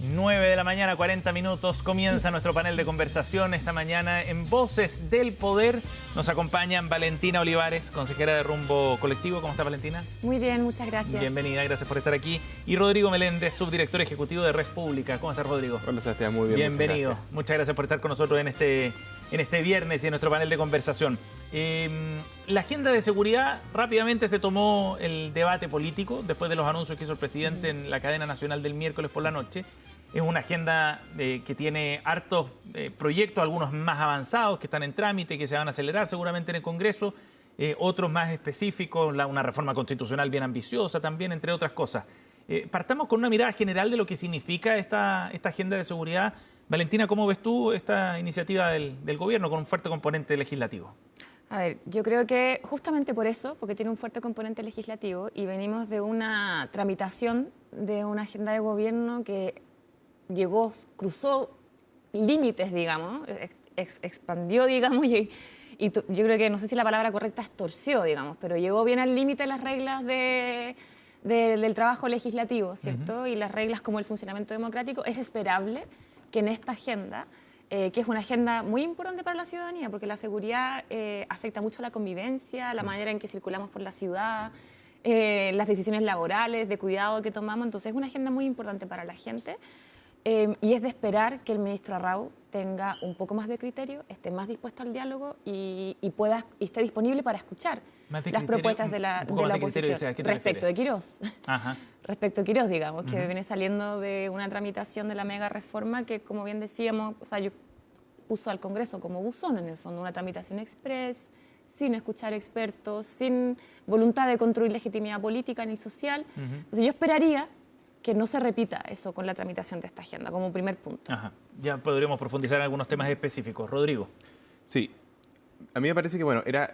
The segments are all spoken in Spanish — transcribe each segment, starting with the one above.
9 de la mañana, 40 minutos, comienza nuestro panel de conversación. Esta mañana en Voces del Poder nos acompañan Valentina Olivares, consejera de Rumbo Colectivo. ¿Cómo está, Valentina? Muy bien, muchas gracias. Bienvenida, gracias por estar aquí. Y Rodrigo Meléndez, subdirector ejecutivo de Res Pública. ¿Cómo está, Rodrigo? Hola, Sebastián, muy bien. Bienvenido. Muchas gracias por estar con nosotros en este viernes y en nuestro panel de conversación. La agenda de seguridad, rápidamente se tomó el debate político después de los anuncios que hizo el presidente en la cadena nacional del miércoles por la noche. Es una agenda que tiene hartos proyectos, algunos más avanzados que están en trámite, que se van a acelerar seguramente en el Congreso, otros más específicos, una reforma constitucional bien ambiciosa también, entre otras cosas. Partamos con una mirada general de lo que significa esta agenda de seguridad. Valentina, ¿cómo ves tú esta iniciativa del gobierno con un fuerte componente legislativo? A ver, yo creo que justamente por eso, porque tiene un fuerte componente legislativo y venimos de una tramitación de una agenda de gobierno que cruzó límites, digamos, expandió, digamos, y yo creo que, no sé si la palabra correcta es torció, digamos, pero llegó bien al límite las reglas del trabajo legislativo, ¿cierto? Y las reglas como el funcionamiento democrático. Es esperable que en esta agenda, que es una agenda muy importante para la ciudadanía, porque la seguridad afecta mucho a la convivencia, la manera en que circulamos por la ciudad, las decisiones laborales, de cuidado que tomamos, entonces es una agenda muy importante para la gente. Y es de esperar que el ministro Arrau tenga un poco más de criterio, esté más dispuesto al diálogo y esté disponible para escuchar las propuestas de la oposición. Respecto de Quirós. Ajá. Respecto a Quirós, digamos, que viene saliendo de una tramitación de la mega reforma que, como bien decíamos, puso al Congreso como buzón, en el fondo, una tramitación express, sin escuchar expertos, sin voluntad de construir legitimidad política ni social. Entonces yo esperaría que no se repita eso con la tramitación de esta agenda, como primer punto. Ajá. Ya podríamos profundizar en algunos temas específicos. Rodrigo. Sí, a mí me parece que era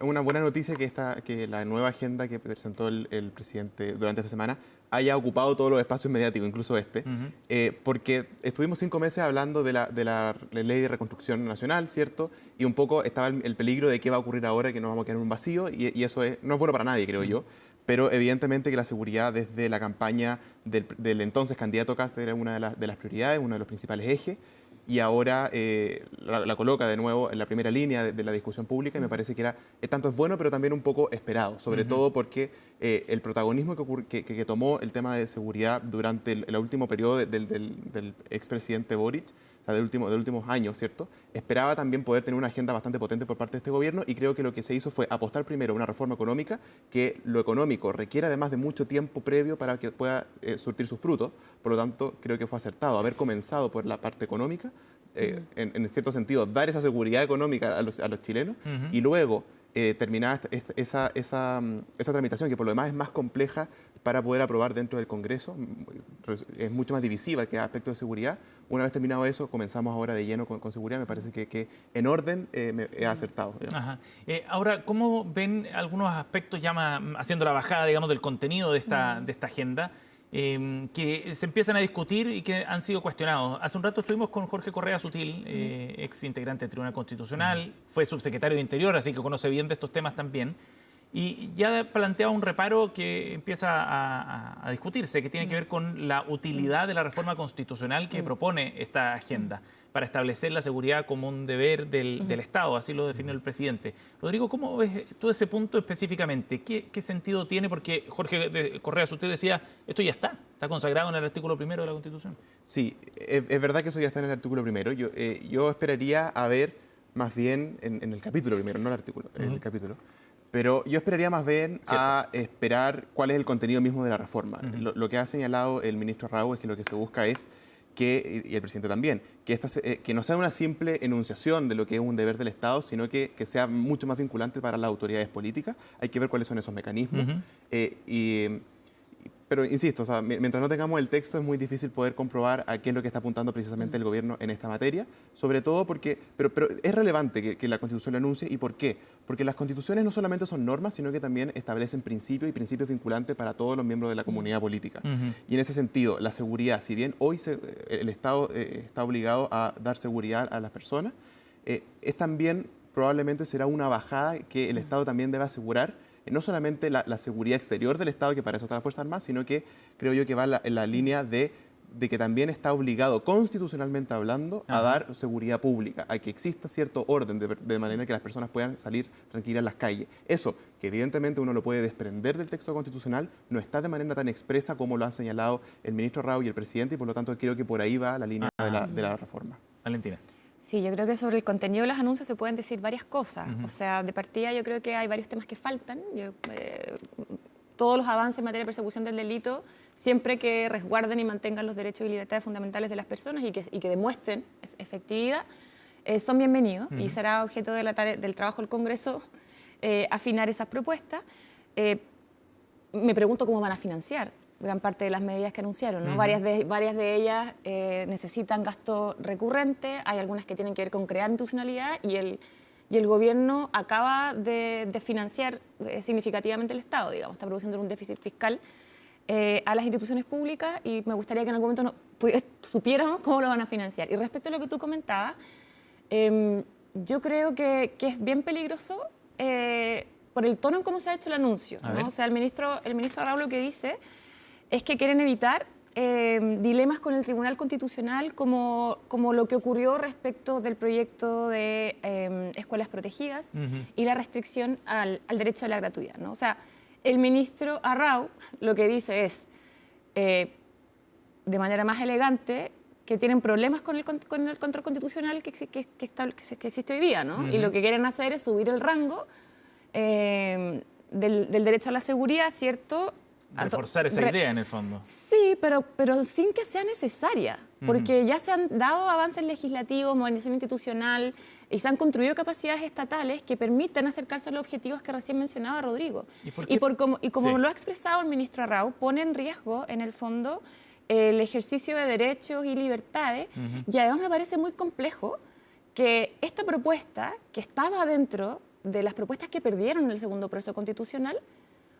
una buena noticia que la nueva agenda que presentó el presidente durante esta semana haya ocupado todos los espacios mediáticos, incluso porque estuvimos 5 meses hablando de la ley de reconstrucción nacional, ¿cierto? Y un poco estaba el peligro de qué va a ocurrir ahora, que nos vamos a quedar en un vacío, y eso no es bueno para nadie, creo yo. Pero evidentemente que la seguridad desde la campaña del entonces candidato Kast era una de las prioridades, uno de los principales ejes, y ahora la coloca de nuevo en la primera línea de la discusión pública, y me parece que tanto es bueno, pero también un poco esperado, sobre todo porque el protagonismo que tomó el tema de seguridad durante el último periodo del expresidente Boric, o sea, de los últimos años, ¿cierto? Esperaba también poder tener una agenda bastante potente por parte de este gobierno, y creo que lo que se hizo fue apostar primero a una reforma económica, que lo económico requiere además de mucho tiempo previo para que pueda surtir sus frutos. Por lo tanto, creo que fue acertado haber comenzado por la parte económica, en cierto sentido, dar esa seguridad económica a los chilenos, y luego terminar esa tramitación, que por lo demás es más compleja para poder aprobar dentro del Congreso, es mucho más divisiva que aspecto de seguridad. Una vez terminado eso, comenzamos ahora de lleno con seguridad. Me parece que en orden he acertado. Ajá. Ahora, ¿cómo ven algunos aspectos ya más, haciendo la bajada, digamos, del contenido de esta agenda, que se empiezan a discutir y que han sido cuestionados? Hace un rato estuvimos con Jorge Correa Sutil, ex integrante del Tribunal Constitucional, fue subsecretario de Interior, así que conoce bien de estos temas también, y ya planteaba un reparo que empieza a discutirse, que tiene que ver con la utilidad de la reforma constitucional que propone esta agenda para establecer la seguridad como un deber del Estado, así lo definió el presidente. Rodrigo, ¿cómo ves tú ese punto específicamente? ¿Qué sentido tiene? Porque Jorge Correa, usted decía, esto ya está consagrado en el artículo 1 de la Constitución. Sí, es verdad que eso ya está en el artículo 1. Yo esperaría a ver más bien en el capítulo 1, no el artículo, en el capítulo. Pero yo esperaría más bien a esperar cuál es el contenido mismo de la reforma. Lo que ha señalado el ministro Arrau es que lo que se busca es y el presidente también, que no sea una simple enunciación de lo que es un deber del Estado, sino que sea mucho más vinculante para las autoridades políticas. Hay que ver cuáles son esos mecanismos. Pero insisto, o sea, mientras no tengamos el texto es muy difícil poder comprobar a qué es lo que está apuntando precisamente el gobierno en esta materia, sobre todo porque, pero es relevante que la Constitución lo anuncie. ¿Y por qué? Porque las constituciones no solamente son normas, sino que también establecen principios y principios vinculantes para todos los miembros de la comunidad política. Y en ese sentido, la seguridad, si bien hoy el Estado está obligado a dar seguridad a las personas, es también probablemente será una bajada que el Estado también debe asegurar, no solamente la seguridad exterior del Estado, que para eso está la Fuerza Armada, sino que creo yo que va en la línea de de que también está obligado, constitucionalmente hablando, a dar seguridad pública, a que exista cierto orden de manera que las personas puedan salir tranquilas a las calles. Eso, que evidentemente uno lo puede desprender del texto constitucional, no está de manera tan expresa como lo han señalado el ministro Rao y el presidente, y por lo tanto creo que por ahí va la línea de la reforma. Valentina. Sí, yo creo que sobre el contenido de los anuncios se pueden decir varias cosas. O sea, de partida yo creo que hay varios temas que faltan. Todos los avances en materia de persecución del delito, siempre que resguarden y mantengan los derechos y libertades fundamentales de las personas y que demuestren efectividad, son bienvenidos y será objeto de del trabajo del Congreso afinar esas propuestas. Me pregunto cómo van a financiar gran parte de las medidas que anunciaron, ¿no? Varias de ellas necesitan gasto recurrente, hay algunas que tienen que ver con crear institucionalidad y el gobierno acaba de financiar significativamente el Estado, digamos, está produciendo un déficit fiscal a las instituciones públicas y me gustaría que en algún momento supiéramos cómo lo van a financiar. Y respecto a lo que tú comentabas, yo creo que es bien peligroso por el tono en cómo se ha hecho el anuncio, ¿no? O sea, el ministro Rao lo que dice es que quieren evitar dilemas con el Tribunal Constitucional como lo que ocurrió respecto del proyecto de escuelas protegidas y la restricción al derecho a la gratuidad, ¿no? O sea, el ministro Rao lo que dice es, de manera más elegante, que tienen problemas con el control constitucional que existe hoy día, ¿no? Y lo que quieren hacer es subir el rango del derecho a la seguridad, ¿cierto? Reforzar esa idea en el fondo. Sí, pero sin que sea necesaria, porque ya se han dado avances legislativos, modernización institucional y se han construido capacidades estatales que permiten acercarse a los objetivos que recién mencionaba Rodrigo. Y como lo ha expresado el ministro Rao, pone en riesgo, en el fondo, el ejercicio de derechos y libertades, y además me parece muy complejo que esta propuesta, que estaba dentro de las propuestas que perdieron en el segundo proceso constitucional,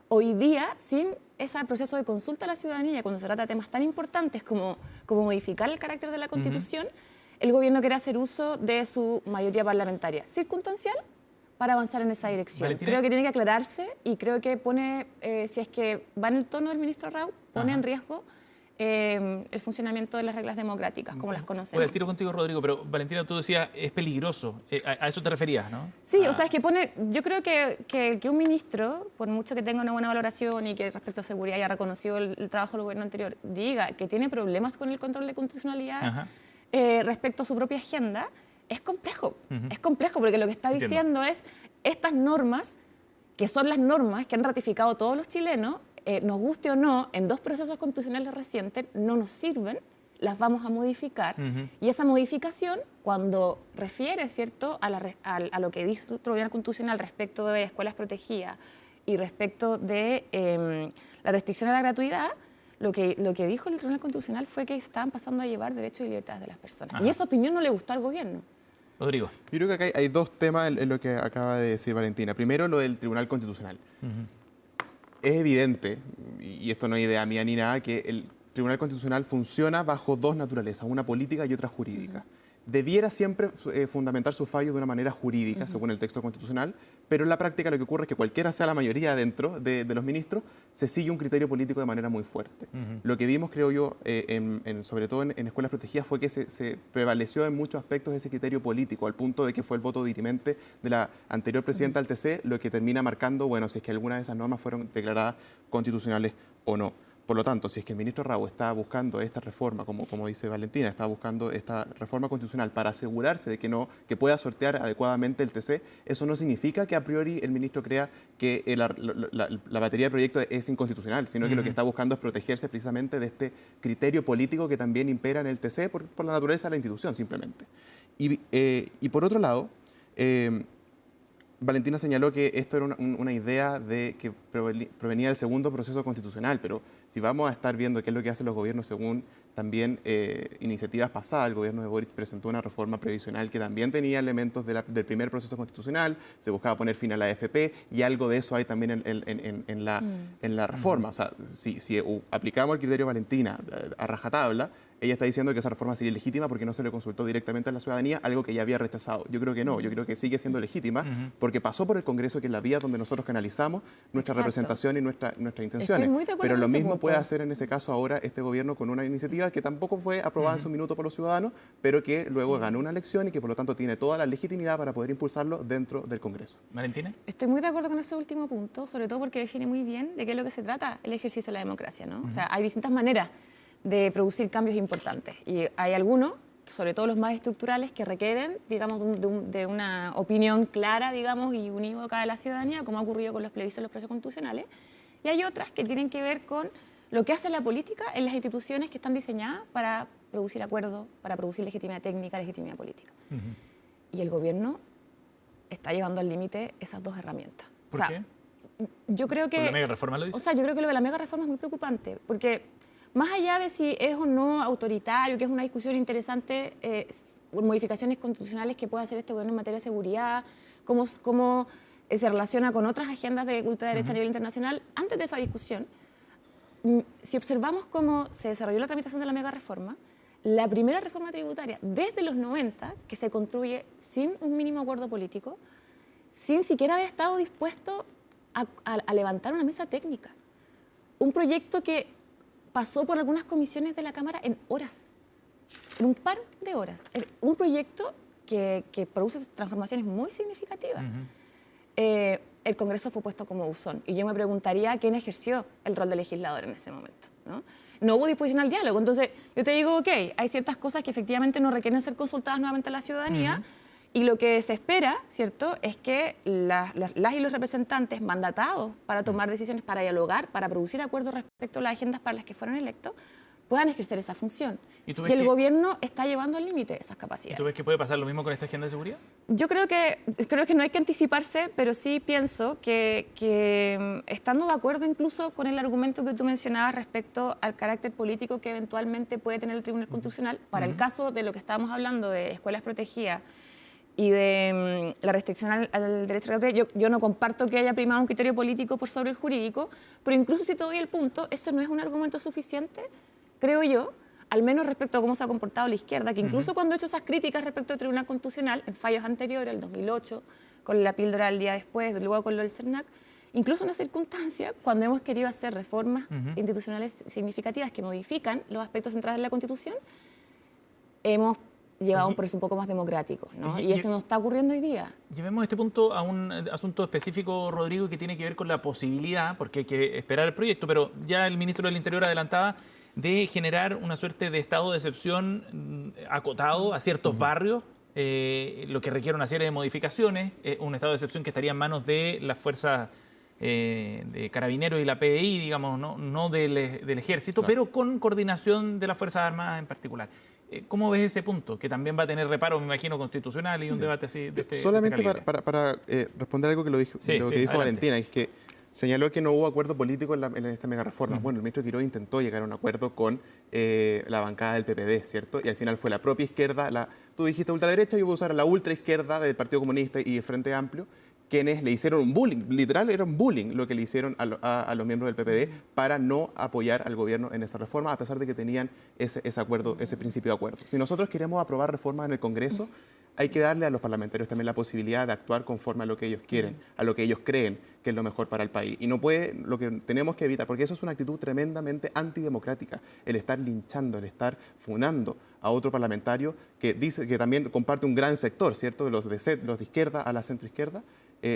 hoy día, sin ese proceso de consulta a la ciudadanía, cuando se trata de temas tan importantes como modificar el carácter de la Constitución, el gobierno quiere hacer uso de su mayoría parlamentaria circunstancial para avanzar en esa dirección. Valentina. Creo que tiene que aclararse y creo que pone, si es que va en el tono del ministro Rao, pone en riesgo el funcionamiento de las reglas democráticas, como las conocemos. Voy al tiro contigo, Rodrigo, pero Valentina, tú decías, es peligroso. A eso te referías, ¿no? Sí, o sea, es que yo creo que un ministro, por mucho que tenga una buena valoración y que respecto a seguridad haya reconocido el trabajo del gobierno anterior, diga que tiene problemas con el control de constitucionalidad respecto a su propia agenda, es complejo. Es complejo porque lo que está diciendo es estas normas, que son las normas que han ratificado todos los chilenos, nos guste o no, en dos procesos constitucionales recientes no nos sirven, las vamos a modificar. Y esa modificación, cuando refiere, ¿cierto?, a lo que dijo el Tribunal Constitucional respecto de escuelas protegidas y respecto de la restricción a la gratuidad, lo que dijo el Tribunal Constitucional fue que estaban pasando a llevar derechos y libertades de las personas. Y esa opinión no le gustó al gobierno. Rodrigo. Yo creo que acá hay dos temas en lo que acaba de decir Valentina. Primero, lo del Tribunal Constitucional. Es evidente, y esto no es idea mía ni nada, que el Tribunal Constitucional funciona bajo dos naturalezas, una política y otra jurídica. Debiera siempre fundamentar sus fallos de una manera jurídica, según el texto constitucional, pero en la práctica lo que ocurre es que cualquiera sea la mayoría dentro de los ministros, se sigue un criterio político de manera muy fuerte. Lo que vimos, creo yo, sobre todo en escuelas protegidas, fue que se prevaleció en muchos aspectos ese criterio político, al punto de que fue el voto dirimente de la anterior presidenta del TC lo que termina marcando, bueno, si es que algunas de esas normas fueron declaradas constitucionales o no. Por lo tanto, si es que el ministro Rao está buscando esta reforma, como dice Valentina, está buscando esta reforma constitucional para asegurarse de que pueda sortear adecuadamente el TC, eso no significa que a priori el ministro crea que la batería de proyectos es inconstitucional, sino que lo que está buscando es protegerse precisamente de este criterio político que también impera en el TC por la naturaleza de la institución, simplemente. Y por otro lado, Valentina señaló que esto era una idea que provenía del segundo proceso constitucional, pero si vamos a estar viendo qué es lo que hacen los gobiernos según también iniciativas pasadas, el gobierno de Boric presentó una reforma previsional que también tenía elementos del primer proceso constitucional, se buscaba poner fin a la AFP y algo de eso hay también en la reforma. O sea, si aplicamos el criterio Valentina a rajatabla, ella está diciendo que esa reforma sería ilegítima porque no se le consultó directamente a la ciudadanía, algo que ella había rechazado. Yo creo que no, yo creo que sigue siendo legítima porque pasó por el Congreso, que es la vía donde nosotros canalizamos nuestra Exacto. representación y nuestras intenciones. Estoy muy de acuerdo Pero con lo ese mismo punto. puede hacer en ese caso ahora este gobierno con una iniciativa que tampoco fue aprobada en su minuto por los ciudadanos, pero que luego ganó una elección y que por lo tanto tiene toda la legitimidad para poder impulsarlo dentro del Congreso. Valentina. Estoy muy de acuerdo con ese último punto, sobre todo porque define muy bien de qué es lo que se trata el ejercicio de la democracia, ¿no? O sea, hay distintas maneras de producir cambios importantes y hay algunos, sobre todo los más estructurales, que requieren, digamos, de una opinión clara, digamos, y unívoca de la ciudadanía, como ha ocurrido con los plebiscitos y los procesos constitucionales, y hay otras que tienen que ver con lo que hace la política en las instituciones que están diseñadas para producir acuerdos, para producir legitimidad técnica, legitimidad política. Y el gobierno está llevando al límite esas dos herramientas. ¿Por o sea, qué? Yo creo que... ¿Por la mega reforma lo dice? O sea, yo creo que lo de la mega reforma es muy preocupante, porque más allá de si es o no autoritario, que es una discusión interesante, modificaciones constitucionales que puede hacer este gobierno en materia de seguridad, cómo se relaciona con otras agendas de ultraderecha a nivel internacional, antes de esa discusión, si observamos cómo se desarrolló la tramitación de la mega reforma, la primera reforma tributaria desde los 90, que se construye sin un mínimo acuerdo político, sin siquiera haber estado dispuesto a levantar una mesa técnica. Un proyecto que pasó por algunas comisiones de la Cámara en horas, en un par de horas. Un proyecto que produce transformaciones muy significativas. El Congreso fue puesto como buzón. Y yo me preguntaría quién ejerció el rol de legislador en ese momento, ¿no? No hubo disposición al diálogo. Entonces, yo te digo, ok, hay ciertas cosas que efectivamente no requieren ser consultadas nuevamente a la ciudadanía, y lo que se espera, ¿cierto?, es que las y los representantes mandatados para tomar decisiones, para dialogar, para producir acuerdos respecto a las agendas para las que fueron electos, puedan ejercer esa función. ¿Y tú Y ves el que- gobierno está llevando al límite esas ¿Y capacidades. tú ves que puede pasar lo mismo con esta agenda de seguridad? Yo creo que no hay que anticiparse, pero sí pienso que estando de acuerdo incluso con el argumento que tú mencionabas respecto al carácter político que eventualmente puede tener el Tribunal Constitucional, para el caso de lo que estábamos hablando de escuelas protegidas y de la restricción al derecho a la propiedad, yo no comparto que haya primado un criterio político por sobre el jurídico, pero incluso si te doy el punto, ese no es un argumento suficiente, creo yo, al menos respecto a cómo se ha comportado la izquierda, que incluso cuando he hecho esas críticas respecto al Tribunal Constitucional, en fallos anteriores, el 2008, con la píldora del día después, luego con lo del CERNAC, incluso en una circunstancia cuando hemos querido hacer reformas institucionales significativas que modifican los aspectos centrales de la Constitución, hemos llevado un proceso un poco más democrático, ¿no? Y eso no está ocurriendo hoy día. Llevemos este punto a un asunto específico, Rodrigo, que tiene que ver con la posibilidad, porque hay que esperar el proyecto, pero ya el ministro del Interior adelantaba de generar una suerte de estado de excepción acotado a ciertos barrios, lo que requiere una serie de modificaciones, un estado de excepción que estaría en manos de las fuerzas de Carabineros y la PDI, digamos, no del Ejército, Claro. pero con coordinación de las Fuerzas Armadas en particular. ¿Cómo ves ese punto? Que también va a tener reparo, me imagino, constitucional y un debate así de este Solamente calibre. para responder algo que lo dijo, Sí, lo sí, que dijo adelante. Valentina, es que señaló que no hubo acuerdo político en esta mega reforma. Bueno, el ministro Quiroga intentó llegar a un acuerdo con la bancada del PPD, ¿cierto? Y al final fue la propia izquierda, tú dijiste ultraderecha, yo voy a usar a la ultraizquierda del Partido Comunista y el Frente Amplio, quienes le hicieron un bullying, literal era un bullying lo que le hicieron a los miembros del PPD para no apoyar al gobierno en esa reforma, a pesar de que tenían ese acuerdo, ese principio de acuerdo. Si nosotros queremos aprobar reformas en el Congreso, hay que darle a los parlamentarios también la posibilidad de actuar conforme a lo que ellos quieren, a lo que ellos creen que es lo mejor para el país. Y no puede, lo que tenemos que evitar, porque eso es una actitud tremendamente antidemocrática, el estar linchando, el estar funando a otro parlamentario que dice que también comparte un gran sector, ¿cierto? Los de izquierda a la centroizquierda,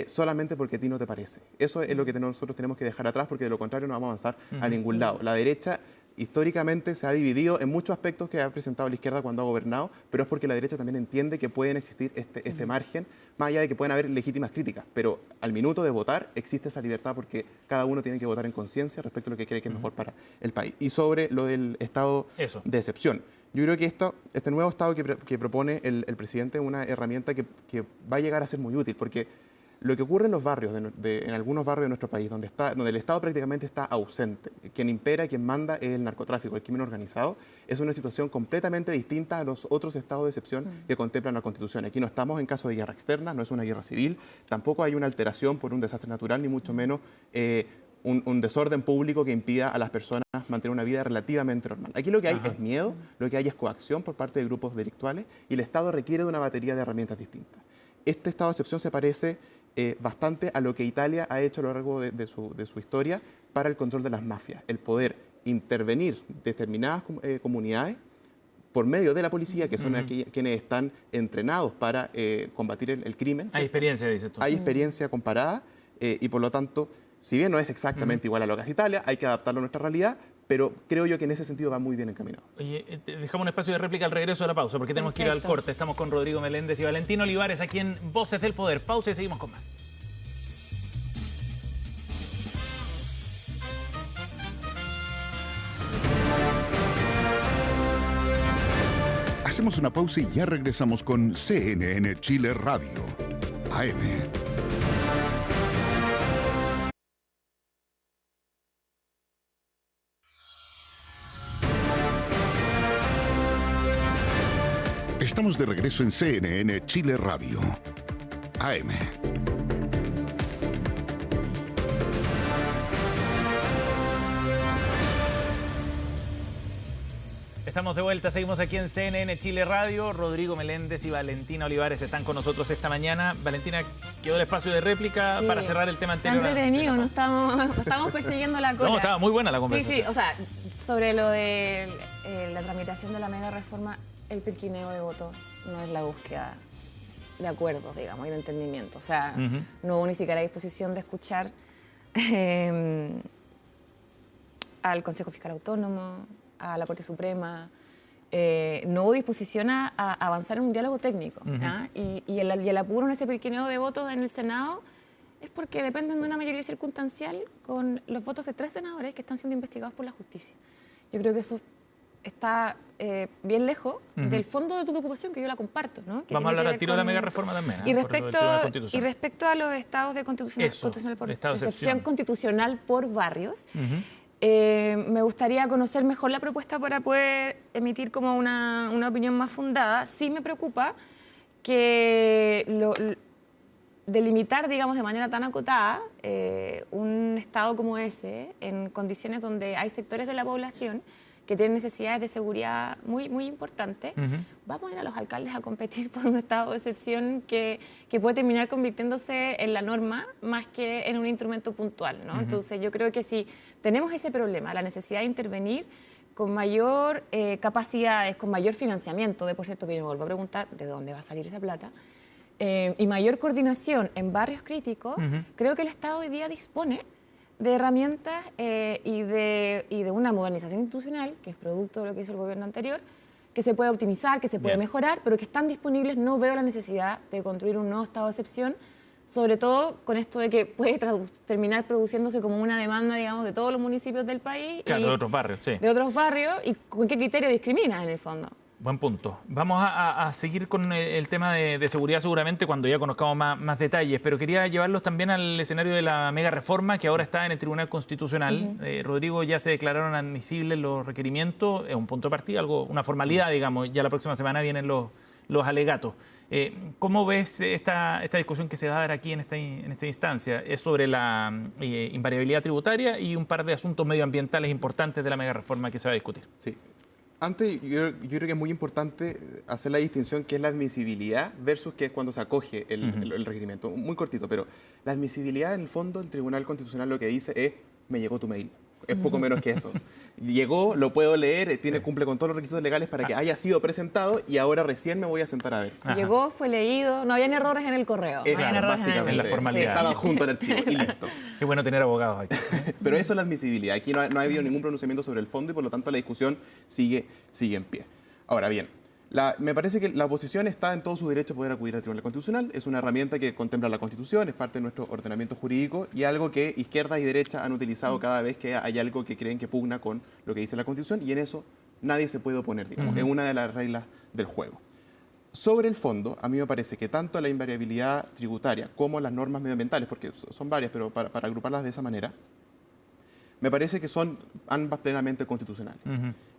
solamente porque a ti no te parece. Eso es lo que nosotros tenemos que dejar atrás, porque de lo contrario no vamos a avanzar a ningún lado. La derecha históricamente se ha dividido en muchos aspectos que ha presentado la izquierda cuando ha gobernado, pero es porque la derecha también entiende que pueden existir este margen, más allá de que pueden haber legítimas críticas, pero al minuto de votar existe esa libertad porque cada uno tiene que votar en conciencia respecto a lo que cree que es mejor para el país. Y sobre lo del estado Eso. de excepción, yo creo que este nuevo estado que propone el presidente es una herramienta que va a llegar a ser muy útil, porque lo que ocurre en los barrios, en algunos barrios de nuestro país, donde el Estado prácticamente está ausente, quien impera, quien manda es el narcotráfico, el crimen organizado, es una situación completamente distinta a los otros estados de excepción que contemplan la Constitución. Aquí no estamos en caso de guerra externa, no es una guerra civil, tampoco hay una alteración por un desastre natural, ni mucho menos un desorden público que impida a las personas mantener una vida relativamente normal. Aquí lo que hay es miedo, lo que hay es coacción por parte de grupos delictuales y el Estado requiere de una batería de herramientas distintas. Este estado de excepción se parece bastante a lo que Italia ha hecho a lo largo de su historia para el control de las mafias, el poder intervenir determinadas comunidades por medio de la policía, que son quienes están entrenados para combatir el crimen. Hay experiencia, dices tú. Hay experiencia comparada y por lo tanto, si bien no es exactamente igual a lo que hace Italia, hay que adaptarlo a nuestra realidad, pero creo yo que en ese sentido va muy bien encaminado. Oye, dejamos un espacio de réplica al regreso de la pausa, porque tenemos que ir al corte. Estamos con Rodrigo Meléndez y Valentín Olivares aquí en Voces del Poder. Pausa y seguimos con más. Hacemos una pausa y ya regresamos con CNN Chile Radio, AM. Estamos de regreso en CNN Chile Radio, AM. Estamos de vuelta, seguimos aquí en CNN Chile Radio. Rodrigo Meléndez y Valentina Olivares están con nosotros esta mañana. Valentina, quedó el espacio de réplica para cerrar el tema anterior. Está entretenido, no estamos persiguiendo la cola. No, estaba muy buena la conversación. Sí, o sea, sobre lo de la tramitación de la mega reforma, el pirquineo de votos no es la búsqueda de acuerdos, digamos, y de entendimiento. O sea, no hubo ni siquiera disposición de escuchar al Consejo Fiscal Autónomo, a la Corte Suprema, no hubo disposición a avanzar en un diálogo técnico. Y el apuro en ese pirquineo de votos en el Senado es porque dependen de una mayoría circunstancial con los votos de 3 senadores que están siendo investigados por la justicia. Yo creo que eso está bien lejos del fondo de tu preocupación, que yo la comparto, ¿no? Que vamos a hablar al tiro de la mega reforma también. Y respecto a los estados de constitucional por excepción constitucional por barrios, me gustaría conocer mejor la propuesta para poder emitir como una opinión más fundada. Sí me preocupa que delimitar, digamos, de manera tan acotada un estado como ese, en condiciones donde hay sectores de la población que tienen necesidades de seguridad muy, muy importantes, va a poner a los alcaldes a competir por un estado de excepción que puede terminar convirtiéndose en la norma más que en un instrumento puntual, ¿no? Entonces yo creo que si tenemos ese problema, la necesidad de intervenir con mayor capacidades, con mayor financiamiento, por cierto que yo me vuelvo a preguntar de dónde va a salir esa plata, y mayor coordinación en barrios críticos, creo que el Estado hoy día dispone de herramientas y de una modernización institucional, que es producto de lo que hizo el gobierno anterior, que se puede optimizar, que se puede mejorar, pero que están disponibles. No veo la necesidad de construir un nuevo estado de excepción, sobre todo con esto de que puede terminar produciéndose como una demanda, digamos, de todos los municipios del país. Claro, de otros barrios, sí. De otros barrios, y con qué criterio discrimina en el fondo. Buen punto. Vamos a seguir con el tema de seguridad seguramente cuando ya conozcamos más detalles, pero quería llevarlos también al escenario de la mega reforma que ahora está en el Tribunal Constitucional. Rodrigo, ya se declararon admisibles los requerimientos, es un punto de partida, una formalidad, digamos, ya la próxima semana vienen los alegatos. ¿Cómo ves esta discusión que se va a dar aquí en esta instancia? Es sobre la invariabilidad tributaria y un par de asuntos medioambientales importantes de la mega reforma que se va a discutir. Sí. Antes, yo creo que es muy importante hacer la distinción que es la admisibilidad versus que es cuando se acoge el requerimiento. Muy cortito, pero la admisibilidad, en el fondo, el Tribunal Constitucional lo que dice es, me llegó tu mail. Es poco menos que eso. Llegó, lo puedo leer, cumple con todos los requisitos legales para que haya sido presentado y ahora recién me voy a sentar a ver. Llegó, fue leído, no habían errores en el correo. No habían errores básicamente, en la formalidad. Estaba junto al archivo y listo. Qué bueno tener abogados aquí. Pero eso es la admisibilidad. Aquí no ha habido ningún pronunciamiento sobre el fondo y por lo tanto la discusión sigue en pie. Ahora bien, me parece que la oposición está en todo su derecho a poder acudir al Tribunal Constitucional. Es una herramienta que contempla la Constitución, es parte de nuestro ordenamiento jurídico y algo que izquierda y derecha han utilizado cada vez que hay algo que creen que pugna con lo que dice la Constitución y en eso nadie se puede oponer, digamos. Es una de las reglas del juego. Sobre el fondo, a mí me parece que tanto la invariabilidad tributaria como las normas medioambientales, porque son varias, pero para agruparlas de esa manera, me parece que son ambas plenamente constitucionales.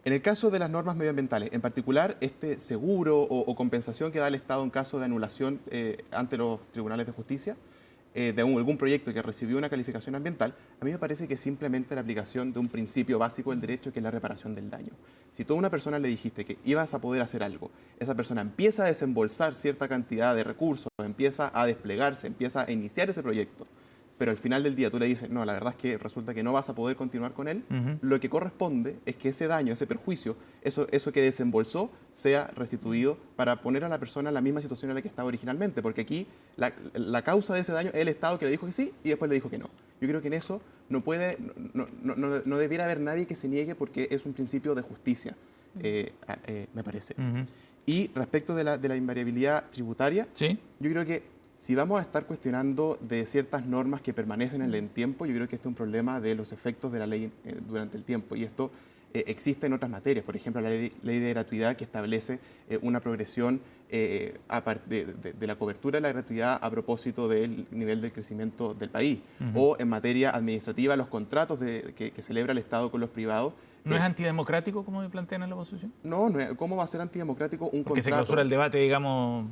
En el caso de las normas medioambientales, en particular, este seguro o compensación que da el Estado en caso de anulación ante los tribunales de justicia, de algún proyecto que recibió una calificación ambiental, a mí me parece que es simplemente la aplicación de un principio básico del derecho, que es la reparación del daño. Si tú a una persona le dijiste que ibas a poder hacer algo, esa persona empieza a desembolsar cierta cantidad de recursos, empieza a desplegarse, empieza a iniciar ese proyecto, pero al final del día tú le dices, no, la verdad es que resulta que no vas a poder continuar con él, lo que corresponde es que ese daño, ese perjuicio, eso que desembolsó, sea restituido para poner a la persona en la misma situación en la que estaba originalmente, porque aquí la causa de ese daño es el Estado, que le dijo que sí y después le dijo que no. Yo creo que en eso no debiera haber nadie que se niegue, porque es un principio de justicia, me parece. Y respecto de la invariabilidad tributaria, ¿Sí? yo creo que si vamos a estar cuestionando de ciertas normas que permanecen en el tiempo, yo creo que este es un problema de los efectos de la ley durante el tiempo. Y esto existe en otras materias. Por ejemplo, la ley de gratuidad, que establece una progresión de la cobertura de la gratuidad a propósito del nivel del crecimiento del país. O en materia administrativa, los contratos que celebra el Estado con los privados. ¿No es antidemocrático, como plantean en la oposición? No, ¿cómo va a ser antidemocrático un Porque se contrato? clausura el debate, digamos,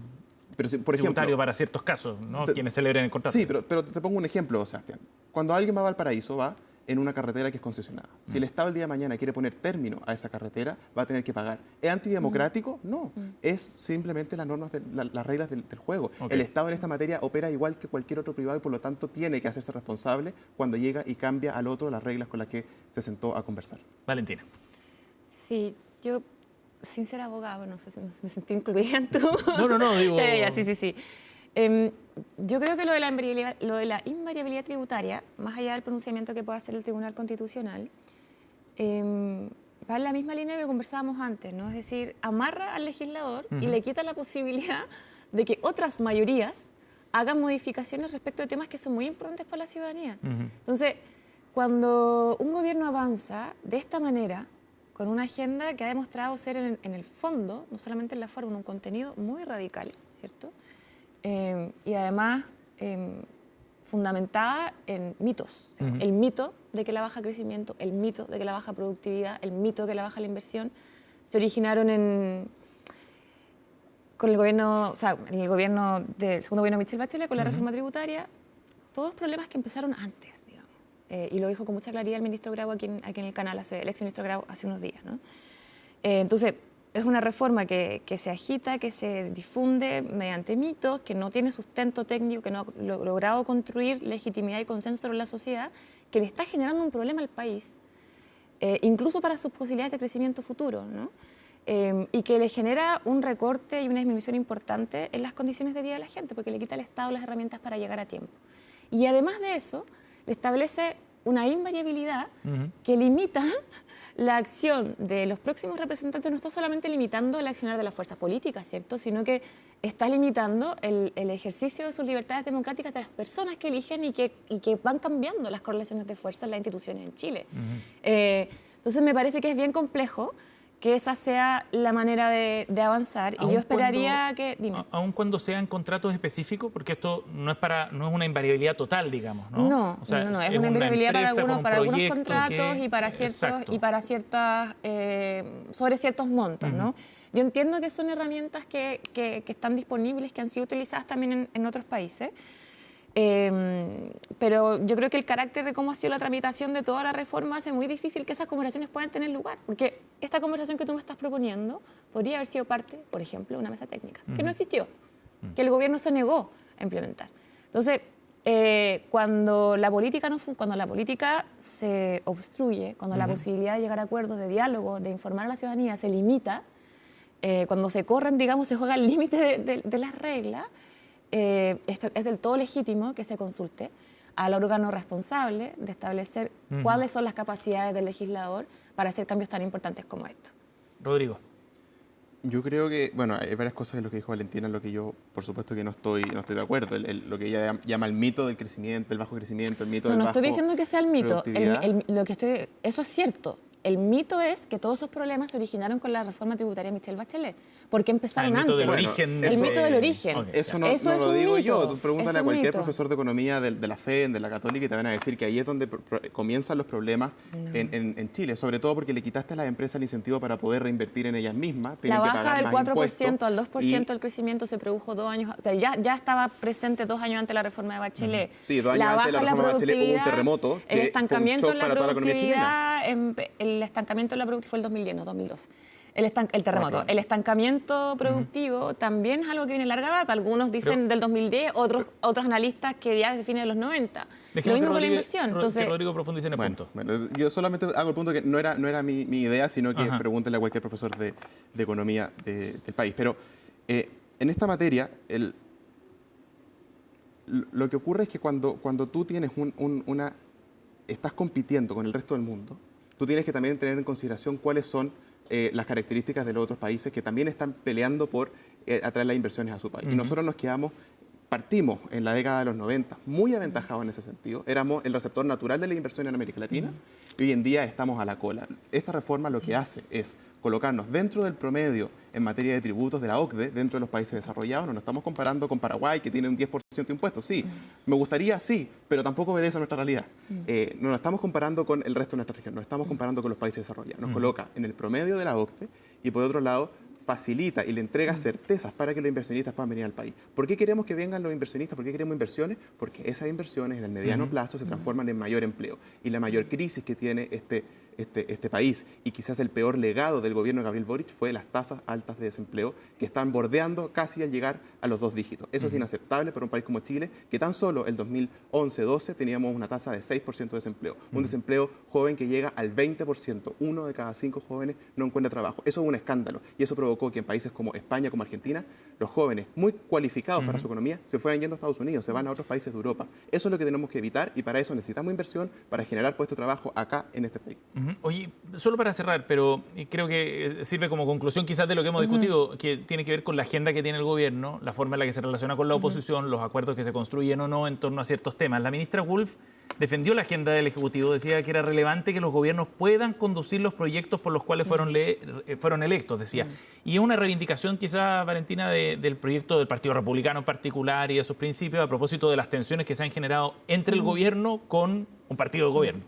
Pero por ejemplo, tributario para ciertos casos, ¿no? Quienes celebren el contrato. Sí, pero te pongo un ejemplo, Sebastián. Cuando alguien va a Valparaíso, va en una carretera que es concesionada. Si el Estado el día de mañana quiere poner término a esa carretera, va a tener que pagar. ¿Es antidemocrático? No. Es simplemente las normas, las reglas del juego. Okay. El Estado en esta materia opera igual que cualquier otro privado y por lo tanto tiene que hacerse responsable cuando llega y cambia al otro las reglas con las que se sentó a conversar. Valentina. Sí, yo, sin ser abogado, no sé si me sentí incluida en tu... No, digo... Sí. Yo creo que lo de la invariabilidad tributaria, más allá del pronunciamiento que pueda hacer el Tribunal Constitucional, va en la misma línea que conversábamos antes, ¿no? Es decir, amarra al legislador y le quita la posibilidad de que otras mayorías hagan modificaciones respecto de temas que son muy importantes para la ciudadanía. Entonces, cuando un gobierno avanza de esta manera, con una agenda que ha demostrado ser en el fondo, no solamente en la forma, un contenido muy radical, ¿cierto? Y además fundamentada en mitos. O sea, el mito de que la baja crecimiento, el mito de que la baja productividad, el mito de que la baja la inversión, se originaron con el gobierno, o sea, en el gobierno del segundo gobierno de Michelle Bachelet, con la reforma tributaria, todos problemas que empezaron antes, digamos. Y lo dijo con mucha claridad el ministro Grau aquí en el canal, el ex ministro Grau, hace unos días, ¿no? Entonces, es una reforma que se agita, que se difunde mediante mitos, que no tiene sustento técnico, que no ha logrado construir legitimidad y consenso en la sociedad, que le está generando un problema al país, incluso para sus posibilidades de crecimiento futuro, ¿no? Y que le genera un recorte y una disminución importante en las condiciones de vida de la gente, porque le quita al Estado las herramientas para llegar a tiempo. Y además de eso, le establece una invariabilidad que limita la acción de los próximos representantes. No está solamente limitando el accionar de las fuerzas políticas, ¿cierto?, sino que está limitando el ejercicio de sus libertades democráticas de las personas que eligen y que van cambiando las correlaciones de fuerza en las instituciones en Chile. Entonces me parece que es bien complejo que esa sea la manera de avanzar, y yo esperaría que... Dime. Aun cuando sean contratos específicos, porque esto no es una invariabilidad total, digamos, ¿no? No, o sea, no, es una invariabilidad para algunos contratos y para ciertas sobre ciertos montos, ¿no? Yo entiendo que son herramientas que están disponibles, que han sido utilizadas también en otros países, pero yo creo que el carácter de cómo ha sido la tramitación de toda la reforma hace muy difícil que esas conversaciones puedan tener lugar, porque esta conversación que tú me estás proponiendo podría haber sido parte, por ejemplo, de una mesa técnica, que no existió, que el gobierno se negó a implementar. Entonces, cuando la política se obstruye, cuando la posibilidad de llegar a acuerdos, de diálogo, de informar a la ciudadanía se limita, cuando se corren, digamos, se juega al límite de las reglas, es del todo legítimo que se consulte al órgano responsable de establecer cuáles son las capacidades del legislador para hacer cambios tan importantes como estos. Rodrigo. Yo creo que, bueno, hay varias cosas de lo que dijo Valentina en lo que yo, por supuesto, que no estoy de acuerdo. Lo que ella llama el mito del crecimiento, el bajo crecimiento, el mito del bajo... No estoy diciendo que sea el mito. Eso es cierto. el mito es que todos esos problemas se originaron con la reforma tributaria de Michelle Bachelet, porque empezaron el mito antes. del origen. El mito del origen. Ok. Eso no Eso es lo un digo mito. yo. Tú pregúntale Es a un cualquier mito. profesor de economía de la FED, de la Católica, y te van a decir que ahí es donde comienzan los problemas en Chile, sobre todo porque le quitaste a las empresas el incentivo para poder reinvertir en ellas mismas. La Tienen que baja pagar del más 4% al impuestos 2% del crecimiento se produjo 2 años, o sea, ya estaba presente 2 años antes de la reforma de Bachelet. Sí, 2 años La antes de la baja en reforma de Bachelet hubo un productividad, terremoto que el fue un estancamiento shock en la para toda la economía chilena. productividad, el estancamiento en la productividad fue el 2010, no 2002. El terremoto. Claro. El estancamiento productivo también es algo que viene de larga data. Algunos dicen del 2010, otros analistas que ya desde fines de los 90. Lo mismo con la inversión. Entonces, que Rodrigo profundice en el punto. Bueno, yo solamente hago el punto que no era mi idea, sino que pregúntele a cualquier profesor de economía del país. Pero en esta materia, lo que ocurre es que cuando tú tienes estás compitiendo con el resto del mundo, tú tienes que también tener en consideración cuáles son las características de los otros países que también están peleando por atraer las inversiones a su país. Y nosotros partimos en la década de los 90 muy aventajados en ese sentido. Éramos el receptor natural de la inversión en América Latina y hoy en día estamos a la cola. Esta reforma lo que hace es colocarnos dentro del promedio en materia de tributos de la OCDE, dentro de los países desarrollados. No nos estamos comparando con Paraguay, que tiene un 10% de impuestos. Sí, me gustaría, sí, pero tampoco obedece a nuestra realidad. No nos estamos comparando con el resto de nuestra región, nos estamos comparando con los países desarrollados. Nos coloca en el promedio de la OCDE y, por otro lado, facilita y le entrega certezas para que los inversionistas puedan venir al país. ¿Por qué queremos que vengan los inversionistas? ¿Por qué queremos inversiones? Porque esas inversiones en el mediano plazo se transforman en mayor empleo. Y la mayor crisis que tiene este país, y quizás el peor legado del gobierno de Gabriel Boric, fue las tasas altas de desempleo que están bordeando casi al llegar a los 2 dígitos. Eso es inaceptable para un país como Chile, que tan solo el 2011-12 teníamos una tasa de 6% de desempleo. Un desempleo joven que llega al 20%. 1 de cada 5 jóvenes no encuentra trabajo. Eso es un escándalo. Y eso provocó que en países como España, como Argentina, los jóvenes muy cualificados para su economía se fueran yendo a Estados Unidos, se van a otros países de Europa. Eso es lo que tenemos que evitar, y para eso necesitamos inversión para generar puestos de trabajo acá en este país. Oye, solo para cerrar, pero creo que sirve como conclusión quizás de lo que hemos discutido, que tiene que ver con la agenda que tiene el gobierno, la forma en la que se relaciona con la oposición, los acuerdos que se construyen o no en torno a ciertos temas. La ministra Wolf defendió la agenda del Ejecutivo, decía que era relevante que los gobiernos puedan conducir los proyectos por los cuales fueron electos, decía. Y es una reivindicación quizás, Valentina, del proyecto del Partido Republicano en particular y de sus principios, a propósito de las tensiones que se han generado entre el gobierno con un partido de gobierno.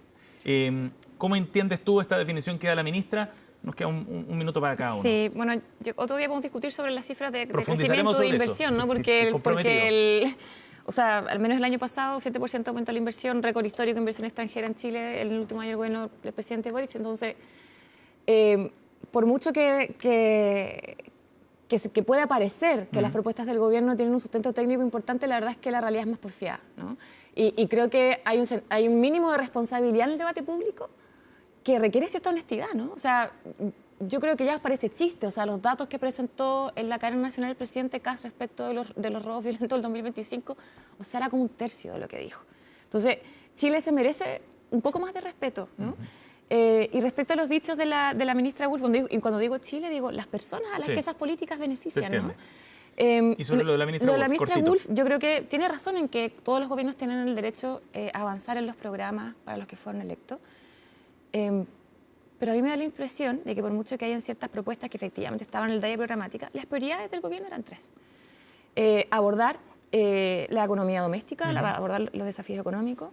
¿Cómo entiendes tú esta definición que da la ministra? Nos queda un minuto para cada uno. Sí, bueno, otro día podemos discutir sobre las cifras de Profundizaremos crecimiento de sobre inversión, eso. ¿no? O sea, al menos el año pasado, 7% aumentó la inversión, récord histórico de inversión extranjera en Chile en el último año del gobierno del presidente Boric. Entonces, por mucho que pueda parecer que las propuestas del gobierno tienen un sustento técnico importante, la verdad es que la realidad es más porfiada, ¿no? Y creo que hay un mínimo de responsabilidad en el debate público que requiere cierta honestidad, ¿no? O sea, yo creo que ya parece chiste, o sea, los datos que presentó en la cadena nacional el presidente Kast respecto de los robos violentos del 2025, o sea, era como un tercio de lo que dijo. Entonces, Chile se merece un poco más de respeto, ¿no? Y respecto a los dichos de la ministra Wolf, cuando digo Chile, digo las personas a las que esas políticas benefician, ¿no? Y sobre lo de la ministra Wolf, yo creo que tiene razón en que todos los gobiernos tienen el derecho a avanzar en los programas para los que fueron electos. Pero a mí me da la impresión de que por mucho que hayan ciertas propuestas que efectivamente estaban en el DAIA programática, las prioridades del gobierno eran 3. Abordar la economía doméstica, abordar los desafíos económicos,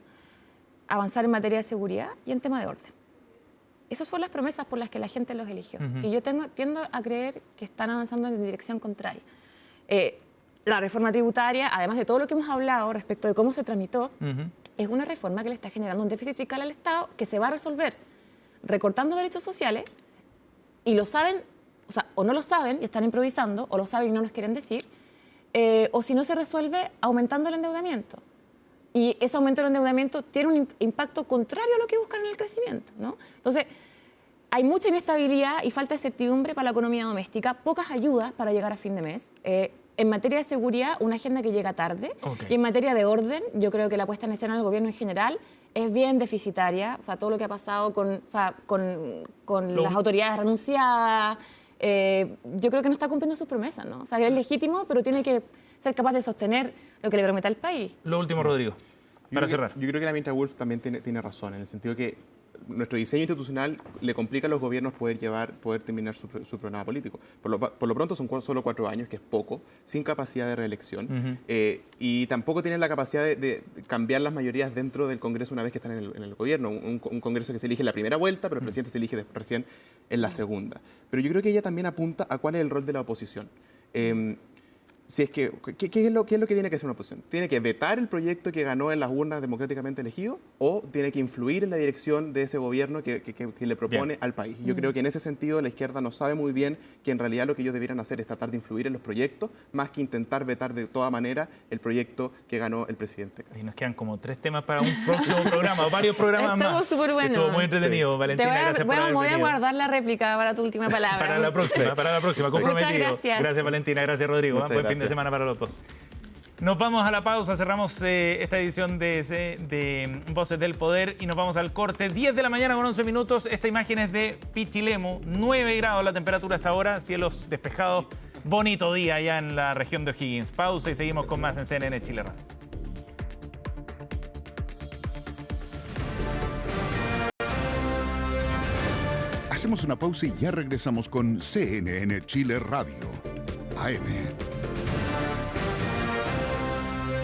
avanzar en materia de seguridad y en tema de orden. Esas fueron las promesas por las que la gente los eligió. Y yo tiendo a creer que están avanzando en dirección contraria. La reforma tributaria, además de todo lo que hemos hablado respecto de cómo se tramitó, es una reforma que le está generando un déficit fiscal al Estado que se va a resolver recortando derechos sociales, y lo saben, o sea, o no lo saben y están improvisando, o lo saben y no nos quieren decir, o si no se resuelve aumentando el endeudamiento. Y ese aumento del endeudamiento tiene un impacto contrario a lo que buscan en el crecimiento, ¿no? Entonces, hay mucha inestabilidad y falta de certidumbre para la economía doméstica, pocas ayudas para llegar a fin de mes. En materia de seguridad, una agenda que llega tarde. Y en materia de orden, yo creo que la puesta en escena del gobierno en general es bien deficitaria. O sea, todo lo que ha pasado con las autoridades renunciadas, yo creo que no está cumpliendo sus promesas, ¿no? O sea, es legítimo, pero tiene que ser capaz de sostener lo que le promete al país. Lo último, Rodrigo, para cerrar. Yo creo que la ministra Wolf también tiene razón, en el sentido que nuestro diseño institucional le complica a los gobiernos poder terminar su programa político. Por lo pronto son solo 4 años, que es poco, sin capacidad de reelección, y tampoco tienen la capacidad de cambiar las mayorías dentro del Congreso una vez que están en el gobierno. Un Congreso que se elige en la primera vuelta, pero el presidente se elige recién en la segunda. Pero yo creo que ella también apunta a cuál es el rol de la oposición. Si es que, ¿qué es lo que tiene que hacer una oposición? ¿Tiene que vetar el proyecto que ganó en las urnas democráticamente elegido o tiene que influir en la dirección de ese gobierno que le propone al país? Y yo creo que en ese sentido la izquierda no sabe muy bien que en realidad lo que ellos debieran hacer es tratar de influir en los proyectos más que intentar vetar de toda manera el proyecto que ganó el presidente. Y nos quedan como 3 temas para un próximo programa, varios programas más. Estuvo súper bueno. Estuvo muy entretenido, Sí. Valentina, gracias por haber voy a venido. guardar la réplica para tu última palabra. Para la próxima, comprometido. Muchas gracias. Gracias, Valentina, gracias, Rodrigo. Muchas Buen fin de gracias. semana para los dos. Nos vamos a la pausa, cerramos esta edición de Voces del Poder y nos vamos al corte. 10 de la mañana con 11 minutos. Esta imagen es de Pichilemu, 9 grados la temperatura hasta ahora, cielos despejados. Bonito día allá en la región de O'Higgins. Pausa y seguimos con más en CNN Chile Radio. Hacemos una pausa y ya regresamos con CNN Chile Radio. AM.